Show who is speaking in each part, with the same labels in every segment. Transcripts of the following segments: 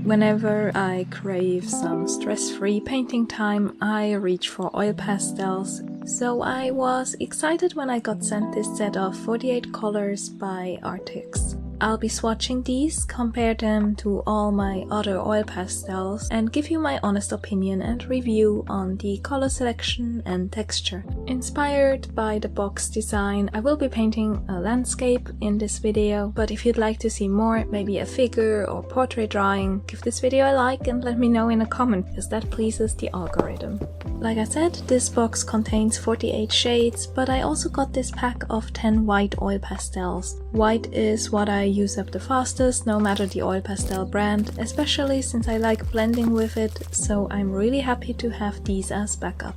Speaker 1: Whenever I crave some stress-free painting time, I reach for oil pastels, so I was excited when I got sent this set of 48 colors by Arrtx. I'll be swatching these, compare them to all my other oil pastels, and give you my honest opinion and review on the color selection and texture. Inspired by the box design, I will be painting a landscape in this video, but if you'd like to see more, maybe a figure or portrait drawing, give this video a like and let me know in a comment, because that pleases the algorithm. Like I said, this box contains 48 shades, but I also got this pack of 10 white oil pastels. White is what I use up the fastest, no matter the oil pastel brand, especially since I like blending with it, so I'm really happy to have these as backup.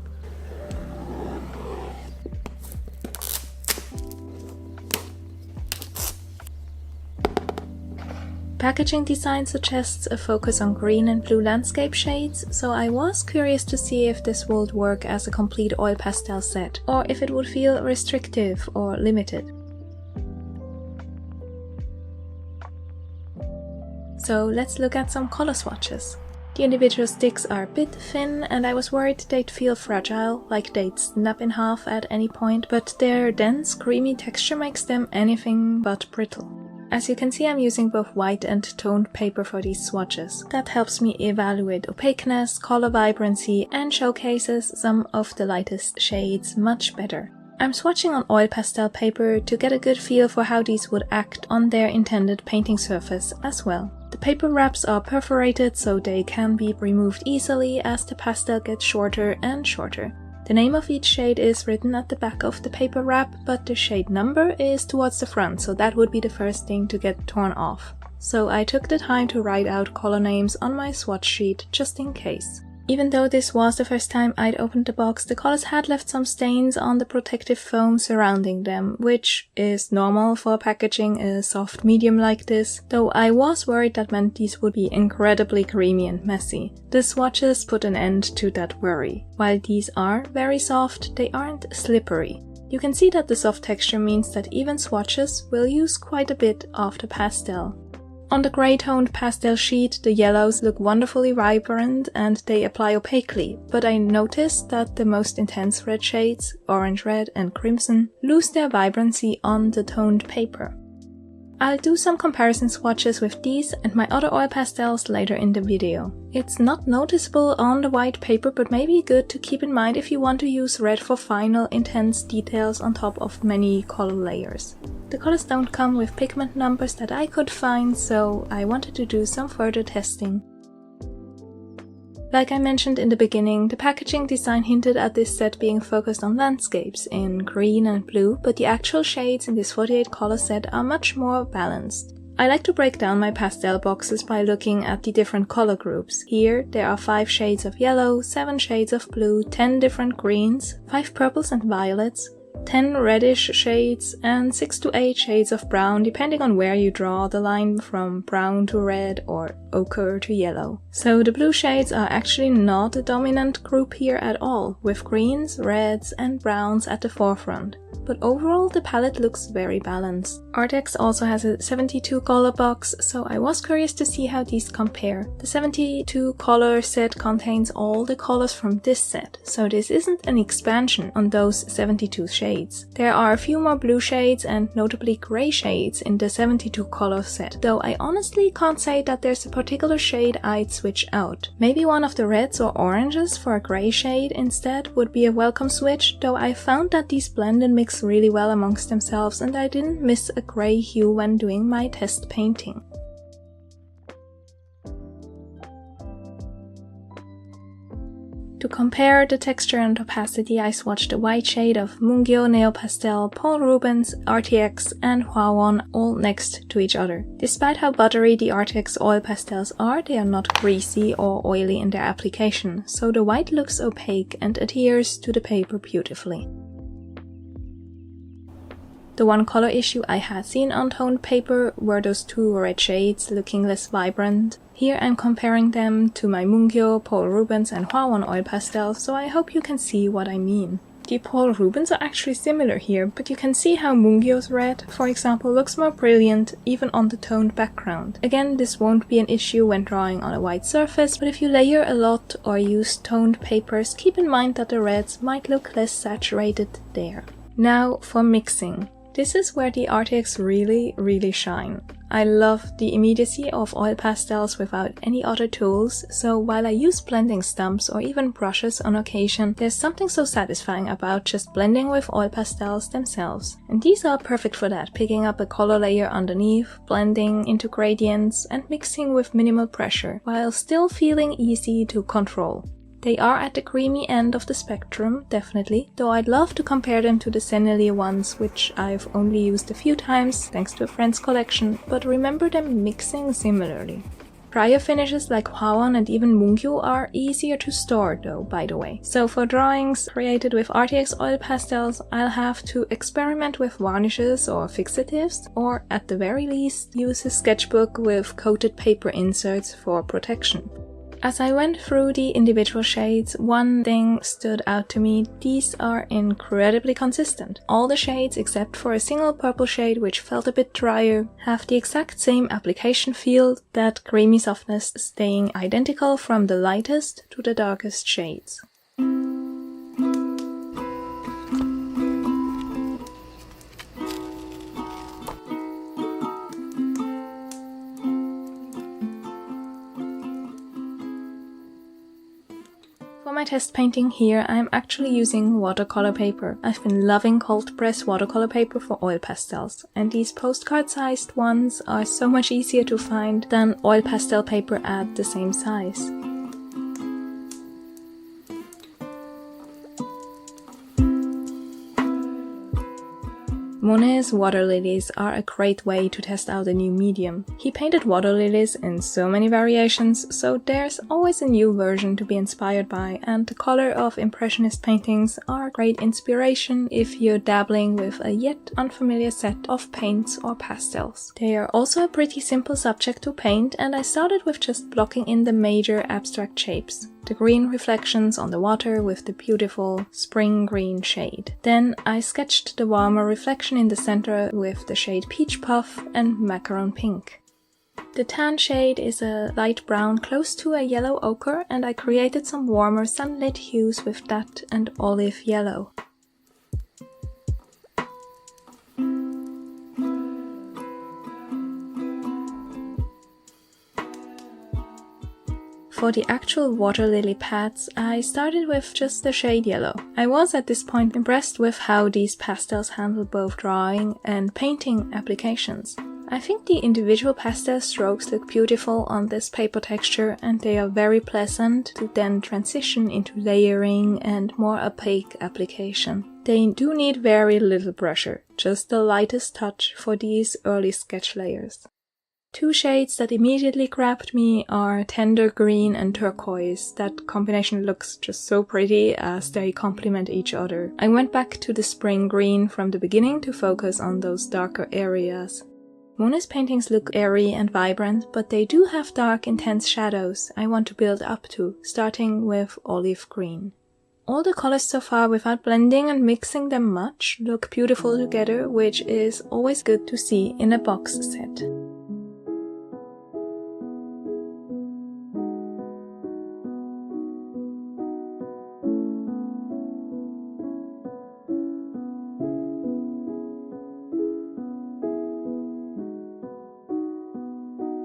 Speaker 1: Packaging design suggests a focus on green and blue landscape shades, so I was curious to see if this would work as a complete oil pastel set, or if it would feel restrictive or limited. So let's look at some color swatches. The individual sticks are a bit thin and I was worried they'd feel fragile, like they'd snap in half at any point, but their dense, creamy texture makes them anything but brittle. As you can see, I'm using both white and toned paper for these swatches. That helps me evaluate opaqueness, color vibrancy, and showcases some of the lightest shades much better. I'm swatching on oil pastel paper to get a good feel for how these would act on their intended painting surface as well. The paper wraps are perforated so they can be removed easily as the pastel gets shorter and shorter. The name of each shade is written at the back of the paper wrap, but the shade number is towards the front, so that would be the first thing to get torn off. So I took the time to write out color names on my swatch sheet just in case. Even though this was the first time I'd opened the box, the colors had left some stains on the protective foam surrounding them, which is normal for packaging a soft medium like this, though I was worried that meant these would be incredibly creamy and messy. The swatches put an end to that worry. While these are very soft, they aren't slippery. You can see that the soft texture means that even swatches will use quite a bit of the pastel. On the grey-toned pastel sheet, the yellows look wonderfully vibrant and they apply opaquely, but I noticed that the most intense red shades, orange red and crimson, lose their vibrancy on the toned paper. I'll do some comparison swatches with these and my other oil pastels later in the video. It's not noticeable on the white paper, but maybe good to keep in mind if you want to use red for final intense details on top of many color layers. The colors don't come with pigment numbers that I could find, so I wanted to do some further testing. Like I mentioned in the beginning, the packaging design hinted at this set being focused on landscapes in green and blue, but the actual shades in this 48 color set are much more balanced. I like to break down my pastel boxes by looking at the different color groups. Here there are 5 shades of yellow, 7 shades of blue, 10 different greens, 5 purples and violets, 10 reddish shades, and 6 to 8 shades of brown, depending on where you draw the line from brown to red or ochre to yellow. So the blue shades are actually not a dominant group here at all, with greens, reds and browns at the forefront. But overall the palette looks very balanced. Arrtx also has a 72 color box, so I was curious to see how these compare. The 72 color set contains all the colors from this set, so this isn't an expansion on those 72 shades. There are a few more blue shades and notably grey shades in the 72 color set, though I honestly can't say that there's a particular shade I'd switch out. Maybe one of the reds or oranges for a grey shade instead would be a welcome switch, though I found that these blend and mix really well amongst themselves and I didn't miss a grey hue when doing my test painting. To compare the texture and opacity, I swatched the white shade of Mungyo, Neo Pastel, Paul Rubens, Arrtx and Hwawon all next to each other. Despite how buttery the Arrtx oil pastels are, they are not greasy or oily in their application, so the white looks opaque and adheres to the paper beautifully. The one color issue I had seen on toned paper were those 2 red shades looking less vibrant. Here I'm comparing them to my Mungyo, Paul Rubens and Hwawon oil pastels, so I hope you can see what I mean. The Paul Rubens are actually similar here, but you can see how Mungyo's red, for example, looks more brilliant even on the toned background. Again, this won't be an issue when drawing on a white surface, but if you layer a lot or use toned papers, keep in mind that the reds might look less saturated there. Now for mixing. This is where the Arrtx really shine. I love the immediacy of oil pastels without any other tools, so while I use blending stumps or even brushes on occasion, there's something so satisfying about just blending with oil pastels themselves. And these are perfect for that, picking up a color layer underneath, blending into gradients, and mixing with minimal pressure, while still feeling easy to control. They are at the creamy end of the spectrum, definitely, though I'd love to compare them to the Sennelier ones, which I've only used a few times thanks to a friend's collection, but remember them mixing similarly. Drier finishes like Hwaeon and even Mungyo are easier to store though, by the way. So for drawings created with Arrtx oil pastels, I'll have to experiment with varnishes or fixatives, or at the very least use a sketchbook with coated paper inserts for protection. As I went through the individual shades, one thing stood out to me: these are incredibly consistent. All the shades, except for a single purple shade which felt a bit drier, have the exact same application feel, that creamy softness staying identical from the lightest to the darkest shades. For my test painting here, I'm actually using watercolor paper. I've been loving cold press watercolor paper for oil pastels, and these postcard sized ones are so much easier to find than oil pastel paper at the same size. Monet's Water Lilies are a great way to test out a new medium. He painted water lilies in so many variations, so there's always a new version to be inspired by, and the color of Impressionist paintings are a great inspiration if you're dabbling with a yet unfamiliar set of paints or pastels. They are also a pretty simple subject to paint, and I started with just blocking in the major abstract shapes. The green reflections on the water with the beautiful spring green shade. Then I sketched the warmer reflection in the center with the shade Peach Puff and Macaron Pink. The tan shade is a light brown close to a yellow ochre, and I created some warmer sunlit hues with that and olive yellow. For the actual water lily pads, I started with just the shade yellow. I was at this point impressed with how these pastels handle both drawing and painting applications. I think the individual pastel strokes look beautiful on this paper texture, and they are very pleasant to then transition into layering and more opaque application. They do need very little pressure, just the lightest touch for these early sketch layers. Two shades that immediately grabbed me are tender green and turquoise. That combination looks just so pretty as they complement each other. I went back to the spring green from the beginning to focus on those darker areas. Monet's paintings look airy and vibrant, but they do have dark, intense shadows I want to build up to, starting with olive green. All the colors so far, without blending and mixing them much, look beautiful together, which is always good to see in a box set.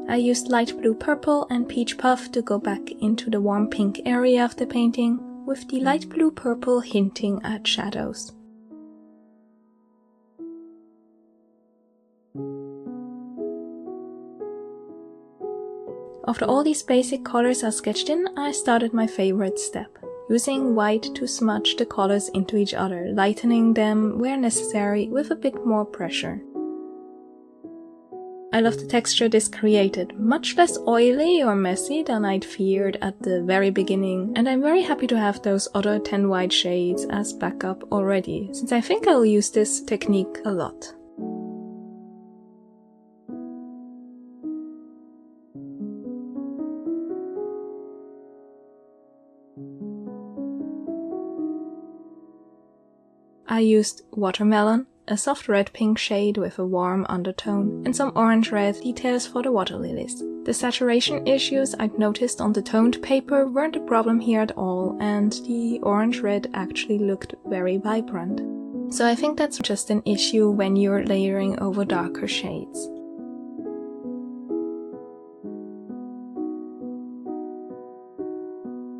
Speaker 1: I used light blue purple and peach puff to go back into the warm pink area of the painting, with the light blue purple hinting at shadows. After all these basic colors are sketched in, I started my favorite step, using white to smudge the colors into each other, lightening them where necessary with a bit more pressure. I love the texture this created, much less oily or messy than I'd feared at the very beginning, and I'm very happy to have those other 10 white shades as backup already, since I think I'll use this technique a lot. I used watermelon, a soft red-pink shade with a warm undertone, and some orange-red details for the water lilies. The saturation issues I'd noticed on the toned paper weren't a problem here at all, and the orange-red actually looked very vibrant. So I think that's just an issue when you're layering over darker shades.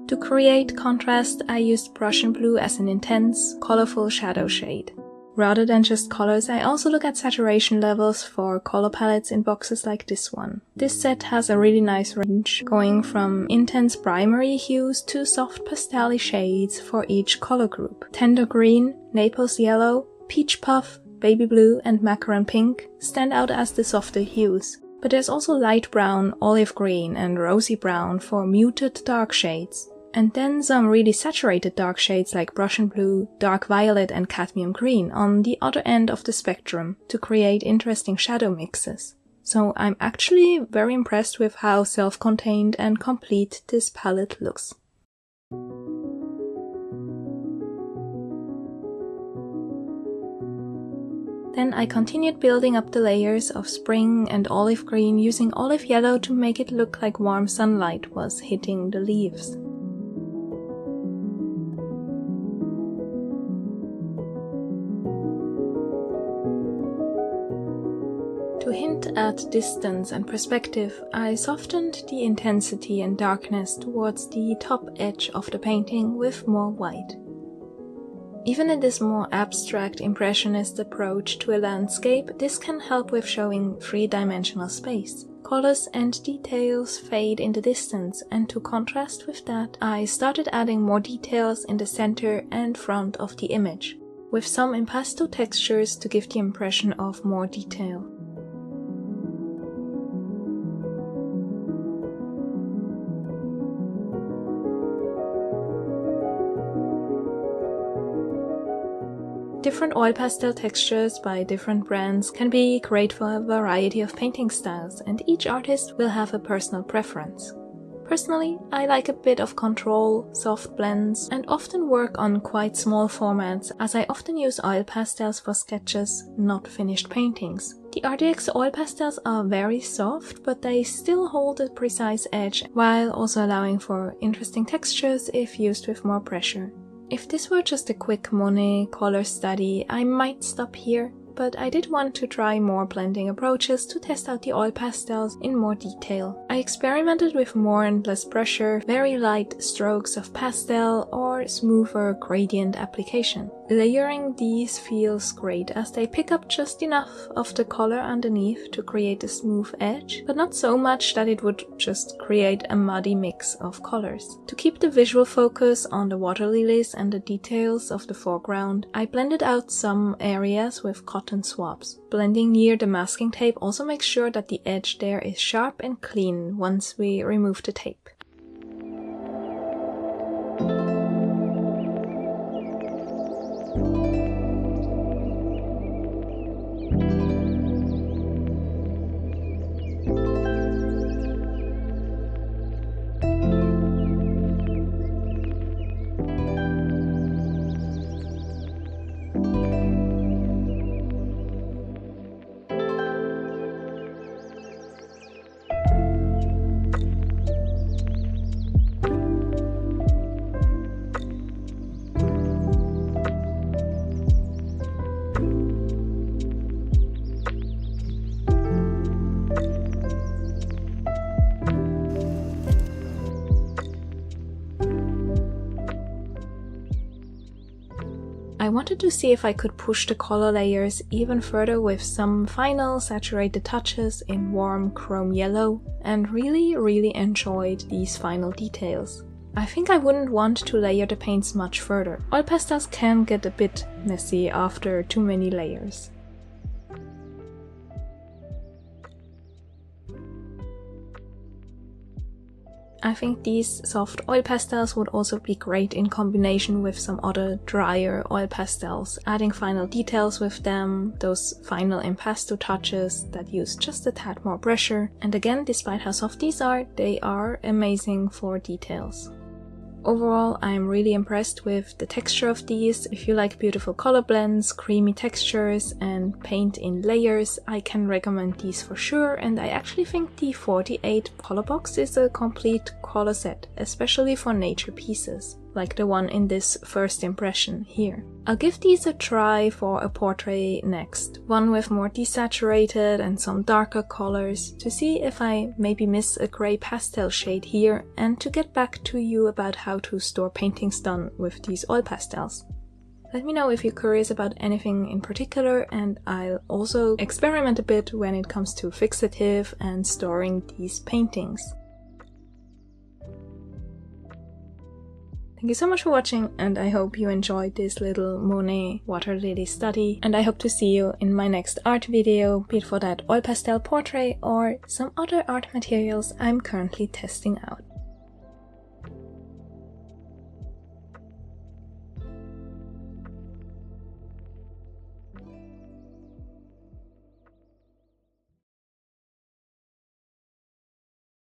Speaker 1: To create contrast, I used Prussian blue as an intense, colorful shadow shade. Rather than just colors, I also look at saturation levels for color palettes in boxes like this one. This set has a really nice range, going from intense primary hues to soft pastel shades for each color group. Tender green, Naples yellow, peach puff, baby blue, and macaron pink stand out as the softer hues. But there's also light brown, olive green, and rosy brown for muted dark shades. And then some really saturated dark shades like Prussian blue, dark violet, and cadmium green on the other end of the spectrum to create interesting shadow mixes. So I'm actually very impressed with how self-contained and complete this palette looks. Then I continued building up the layers of spring and olive green using olive yellow to make it look like warm sunlight was hitting the leaves. To hint at distance and perspective, I softened the intensity and darkness towards the top edge of the painting with more white. Even in this more abstract impressionist approach to a landscape, this can help with showing three-dimensional space. Colors and details fade in the distance, and to contrast with that, I started adding more details in the center and front of the image, with some impasto textures to give the impression of more detail. Different oil pastel textures by different brands can be great for a variety of painting styles, and each artist will have a personal preference. Personally, I like a bit of control, soft blends, and often work on quite small formats, as I often use oil pastels for sketches, not finished paintings. The Arrtx oil pastels are very soft, but they still hold a precise edge, while also allowing for interesting textures if used with more pressure. If this were just a quick Monet color study, I might stop here, but I did want to try more blending approaches to test out the oil pastels in more detail. I experimented with more and less pressure, very light strokes of pastel, or smoother gradient application. Layering these feels great as they pick up just enough of the color underneath to create a smooth edge, but not so much that it would just create a muddy mix of colors. To keep the visual focus on the water lilies and the details of the foreground, I blended out some areas with cotton swabs. Blending near the masking tape also makes sure that the edge there is sharp and clean once we remove the tape. I wanted to see if I could push the color layers even further with some final saturated touches in warm chrome yellow, and really enjoyed these final details. I think I wouldn't want to layer the paints much further. Oil pastels can get a bit messy after too many layers. I think these soft oil pastels would also be great in combination with some other drier oil pastels, adding final details with them, those final impasto touches that use just a tad more pressure, and again, despite how soft these are, they are amazing for details. Overall, I'm really impressed with the texture of these. If you like beautiful color blends, creamy textures, and paint in layers, I can recommend these for sure, and I actually think the 48 color box is a complete color set, especially for nature pieces, like the one in this first impression here. I'll give these a try for a portrait next, one with more desaturated and some darker colors, to see if I maybe miss a grey pastel shade here, and to get back to you about how to store paintings done with these oil pastels. Let me know if you're curious about anything in particular, and I'll also experiment a bit when it comes to fixative and storing these paintings. Thank you so much for watching, and I hope you enjoyed this little Monet Water Lily study, and I hope to see you in my next art video, be it for that oil pastel portrait or some other art materials I'm currently testing out.